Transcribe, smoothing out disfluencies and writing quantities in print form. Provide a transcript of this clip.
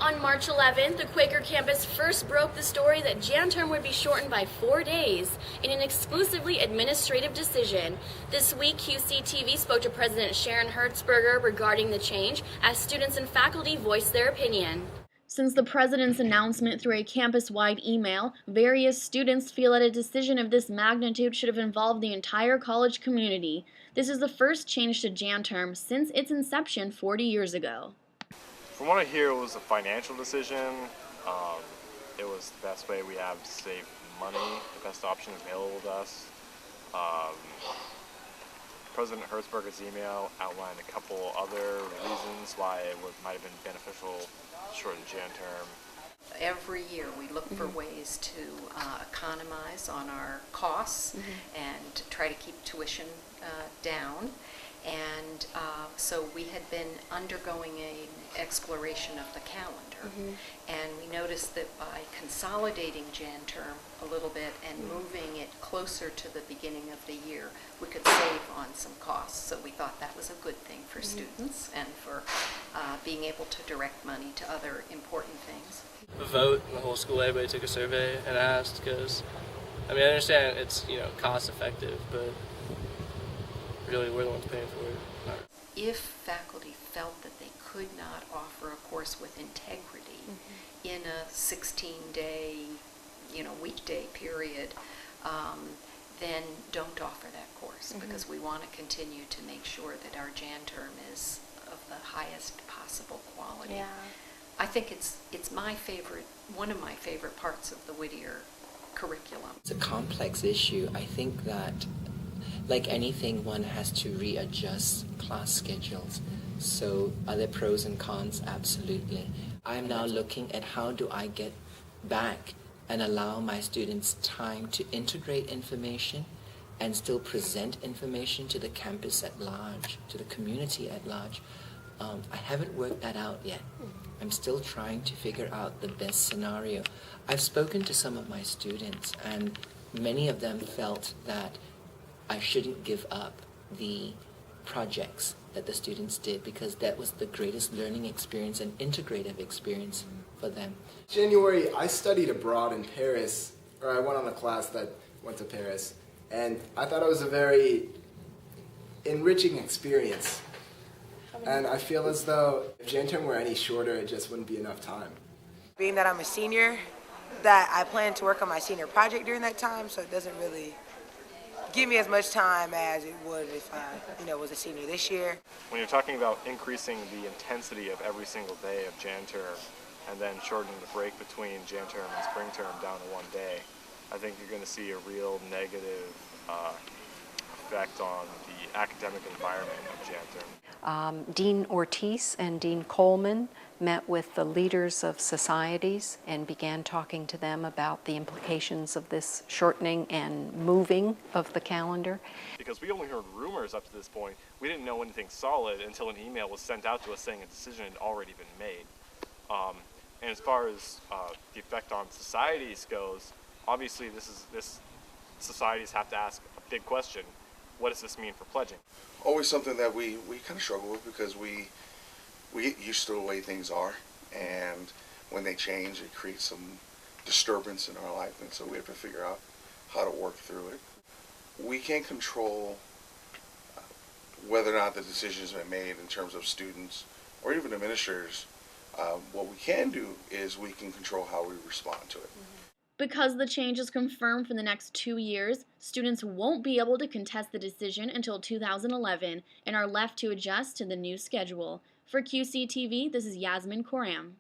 On March 11th, the Quaker campus first broke the story that JanTerm would be shortened by 4 days in an exclusively administrative decision. This week, QCTV spoke to President Sharon Herzberger regarding the change as students and faculty voiced their opinion. Since the president's announcement through a campus-wide email, various students feel that a decision of this magnitude should have involved the entire college community. This is the first change to JanTerm since its inception 40 years ago. From what I hear, it was a financial decision. It was the best way we have to save money, the best option available to us. President Herzberger's email outlined a couple other reasons why it might have been beneficial to shorten JanTerm. Every year we look for ways to economize on our costs and try to keep tuition down. And so we had been undergoing an exploration of the calendar. And we noticed that by consolidating JanTerm a little bit and moving it closer to the beginning of the year, we could save on some costs. So we thought that was a good thing for students and for being able to direct money to other important things. A vote in the whole school, everybody took a survey and asked, because I mean, I understand it's, cost effective, but really we're the ones paying for it. If faculty felt that they could not offer a course with integrity in a 16-day, weekday period, then don't offer that course, because we want to continue to make sure that our JanTerm is of the highest possible quality. Yeah. I think it's one of my favorite parts of the Whittier curriculum. It's a complex issue. I think that, like anything, one has to readjust class schedules. So are there pros and cons? Absolutely. I'm now looking at how do I get back and allow my students time to integrate information and still present information to the campus at large, to the community at large. I haven't worked that out yet. I'm still trying to figure out the best scenario. I've spoken to some of my students, and many of them felt that I shouldn't give up the projects that the students did, because that was the greatest learning experience and integrative experience for them. January, I studied abroad in Paris, or I went on a class that went to Paris, and I thought it was a very enriching experience. And I feel as though if JanTerm were any shorter, it just wouldn't be enough time. Being that I'm a senior, that I plan to work on my senior project during that time, so it doesn't really give me as much time as it would if I, was a senior this year. When you're talking about increasing the intensity of every single day of JanTerm and then shortening the break between JanTerm and spring term down to 1 day, I think you're going to see a real negative effect on the academic environment of JanTerm. Dean Ortiz and Dean Coleman met with the leaders of societies and began talking to them about the implications of this shortening and moving of the calendar. Because we only heard rumors up to this point. We didn't know anything solid until an email was sent out to us saying a decision had already been made. And as far as the effect on societies goes, obviously societies have to ask a big question. What does this mean for pledging? Always something that we kind of struggle with, because we get used to the way things are, and when they change, it creates some disturbance in our life, and so we have to figure out how to work through it. We can't control whether or not the decision has been made in terms of students or even administrators. What we can do is we can control how we respond to it. Because the change is confirmed for the next 2 years, students won't be able to contest the decision until 2011 and are left to adjust to the new schedule. For QCTV, this is Yasmin Koram.